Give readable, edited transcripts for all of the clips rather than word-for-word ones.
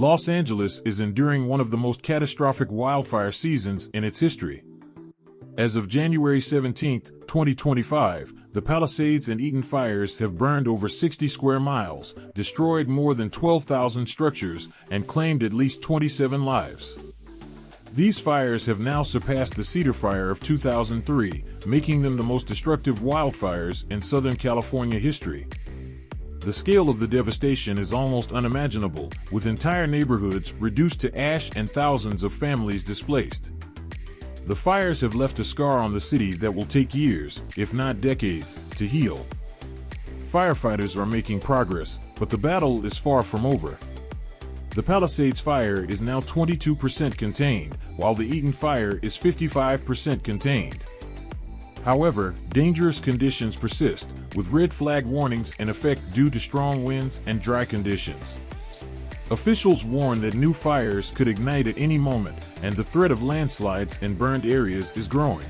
Los Angeles is enduring one of the most catastrophic wildfire seasons in its history. As of January 17, 2025, the Palisades and Eaton fires have burned over 60 square miles, destroyed more than 12,000 structures, and claimed at least 27 lives. These fires have now surpassed the Cedar Fire of 2003, making them the most destructive wildfires in Southern California history. The scale of the devastation is almost unimaginable, with entire neighborhoods reduced to ash and thousands of families displaced. The fires have left a scar on the city that will take years, if not decades, to heal. Firefighters are making progress, but the battle is far from over. The Palisades fire is now 22% contained, while the Eaton fire is 55% contained. However, dangerous conditions persist, with red flag warnings in effect due to strong winds and dry conditions. Officials warn that new fires could ignite at any moment, and the threat of landslides in burned areas is growing.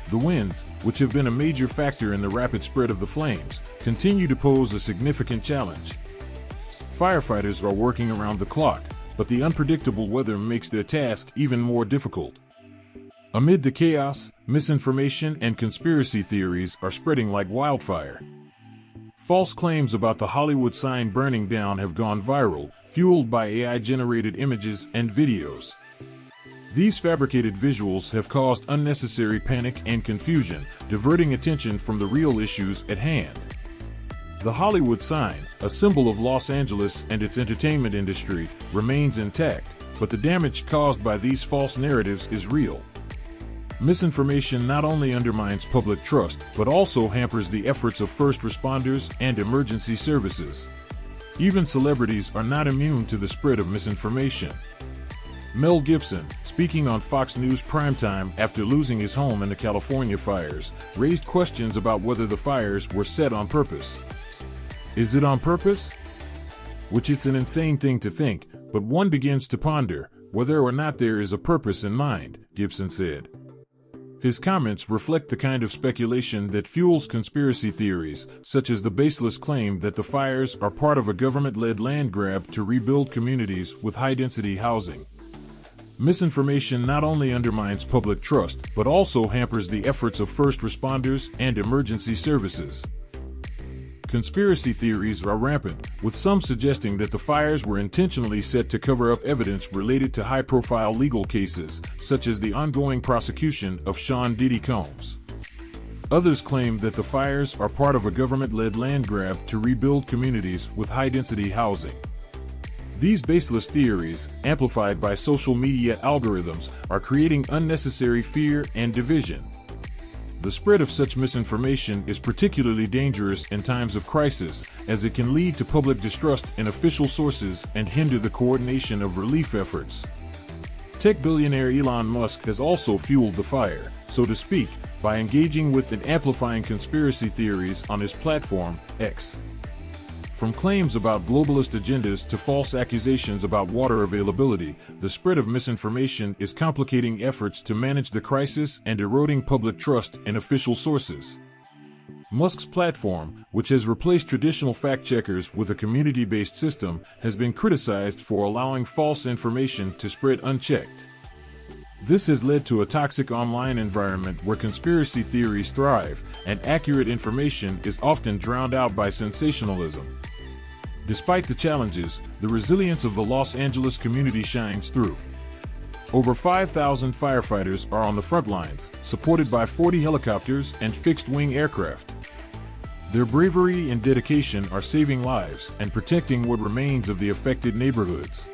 The winds, which have been a major factor in the rapid spread of the flames, continue to pose a significant challenge. Firefighters are working around the clock, but the unpredictable weather makes their task even more difficult. Amid the chaos, misinformation and conspiracy theories are spreading like wildfire. False claims about the Hollywood sign burning down have gone viral, fueled by AI-generated images and videos. These fabricated visuals have caused unnecessary panic and confusion, diverting attention from the real issues at hand. The Hollywood sign, a symbol of Los Angeles and its entertainment industry, remains intact, but the damage caused by these false narratives is real. Misinformation not only undermines public trust, but also hampers the efforts of first responders and emergency services. Even celebrities are not immune to the spread of misinformation. Mel Gibson, speaking on Fox News Primetime after losing his home in the California fires, raised questions about whether the fires were set on purpose. Is it on purpose? Which it's an insane thing to think, but one begins to ponder whether or not there is a purpose in mind, Gibson said. His comments reflect the kind of speculation that fuels conspiracy theories, such as the baseless claim that the fires are part of a government-led land grab to rebuild communities with high-density housing. Misinformation not only undermines public trust, but also hampers the efforts of first responders and emergency services. Conspiracy theories are rampant, with some suggesting that the fires were intentionally set to cover up evidence related to high-profile legal cases, such as the ongoing prosecution of Sean Diddy Combs. Others claim that the fires are part of a government-led land grab to rebuild communities with high-density housing. These baseless theories, amplified by social media algorithms, are creating unnecessary fear and division. The spread of such misinformation is particularly dangerous in times of crisis, as it can lead to public distrust in official sources and hinder the coordination of relief efforts. Tech billionaire Elon Musk has also fueled the fire, so to speak, by engaging with and amplifying conspiracy theories on his platform, X. From claims about globalist agendas to false accusations about water availability, the spread of misinformation is complicating efforts to manage the crisis and eroding public trust in official sources. Musk's platform, which has replaced traditional fact-checkers with a community-based system, has been criticized for allowing false information to spread unchecked. This has led to a toxic online environment where conspiracy theories thrive, and accurate information is often drowned out by sensationalism. Despite the challenges, the resilience of the Los Angeles community shines through. Over 5,000 firefighters are on the front lines, supported by 40 helicopters and fixed-wing aircraft. Their bravery and dedication are saving lives and protecting what remains of the affected neighborhoods.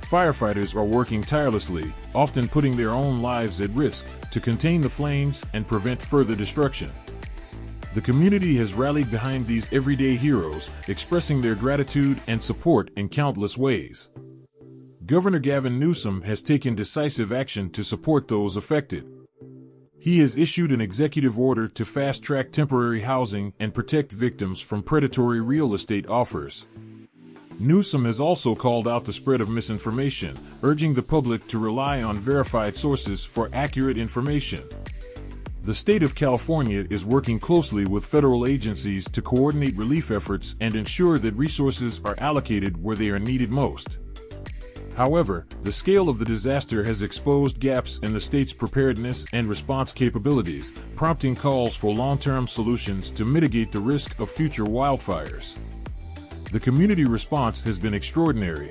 Firefighters are working tirelessly, often putting their own lives at risk, to contain the flames and prevent further destruction. The community has rallied behind these everyday heroes, expressing their gratitude and support in countless ways. Governor Gavin Newsom has taken decisive action to support those affected. He has issued an executive order to fast-track temporary housing and protect victims from predatory real estate offers. Newsom has also called out the spread of misinformation, urging the public to rely on verified sources for accurate information. The state of California is working closely with federal agencies to coordinate relief efforts and ensure that resources are allocated where they are needed most. However, the scale of the disaster has exposed gaps in the state's preparedness and response capabilities, prompting calls for long-term solutions to mitigate the risk of future wildfires. The community response has been extraordinary.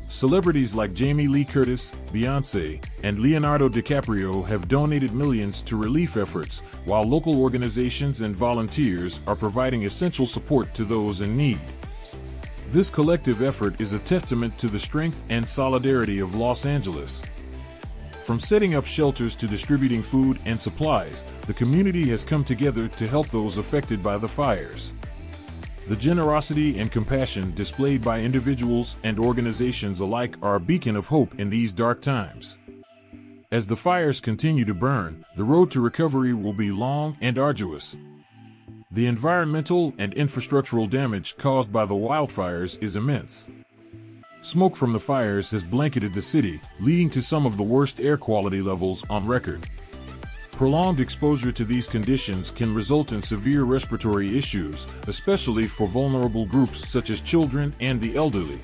Celebrities like Jamie Lee Curtis, Beyoncé, and Leonardo DiCaprio have donated millions to relief efforts, while local organizations and volunteers are providing essential support to those in need. This collective effort is a testament to the strength and solidarity of Los Angeles. From setting up shelters to distributing food and supplies, the community has come together to help those affected by the fires. The generosity and compassion displayed by individuals and organizations alike are a beacon of hope in these dark times. As the fires continue to burn, the road to recovery will be long and arduous. The environmental and infrastructural damage caused by the wildfires is immense. Smoke from the fires has blanketed the city, leading to some of the worst air quality levels on record. Prolonged exposure to these conditions can result in severe respiratory issues, especially for vulnerable groups such as children and the elderly.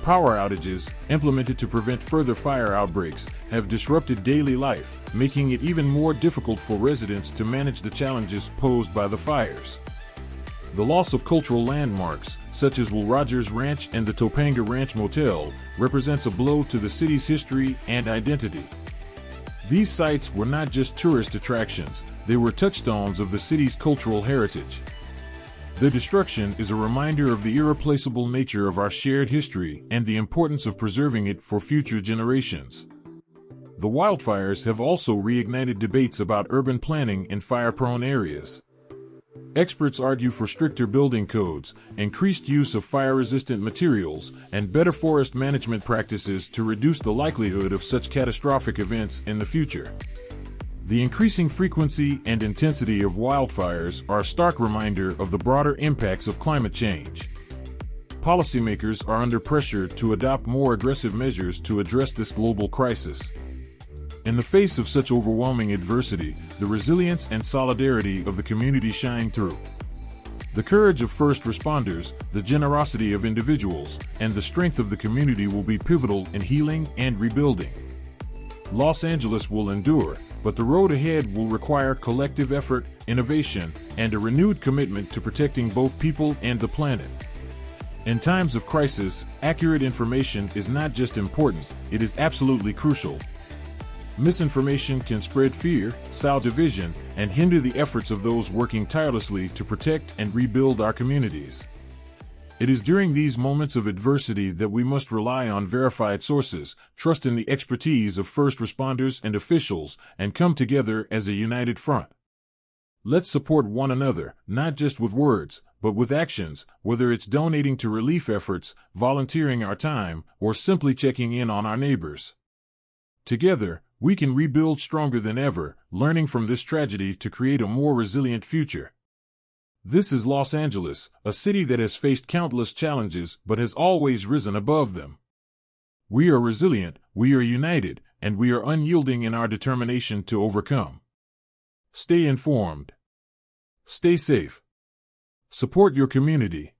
Power outages, implemented to prevent further fire outbreaks, have disrupted daily life, making it even more difficult for residents to manage the challenges posed by the fires. The loss of cultural landmarks, such as Will Rogers Ranch and the Topanga Ranch Motel, represents a blow to the city's history and identity. These sites were not just tourist attractions, they were touchstones of the city's cultural heritage. Their destruction is a reminder of the irreplaceable nature of our shared history and the importance of preserving it for future generations. The wildfires have also reignited debates about urban planning in fire-prone areas. Experts argue for stricter building codes, increased use of fire-resistant materials, and better forest management practices to reduce the likelihood of such catastrophic events in the future. The increasing frequency and intensity of wildfires are a stark reminder of the broader impacts of climate change. Policymakers are under pressure to adopt more aggressive measures to address this global crisis. In the face of such overwhelming adversity, the resilience and solidarity of the community shine through. The courage of first responders, the generosity of individuals, and the strength of the community will be pivotal in healing and rebuilding. Los Angeles will endure, but the road ahead will require collective effort, innovation, and a renewed commitment to protecting both people and the planet. In times of crisis, accurate information is not just important, it is absolutely crucial. Misinformation can spread fear, sow division, and hinder the efforts of those working tirelessly to protect and rebuild our communities. It is during these moments of adversity that we must rely on verified sources, trust in the expertise of first responders and officials, and come together as a united front. Let's support one another, not just with words, but with actions, whether it's donating to relief efforts, volunteering our time, or simply checking in on our neighbors. Together, we can rebuild stronger than ever, learning from this tragedy to create a more resilient future. This is Los Angeles, a city that has faced countless challenges but has always risen above them. We are resilient, we are united, and we are unyielding in our determination to overcome. Stay informed. Stay safe. Support your community.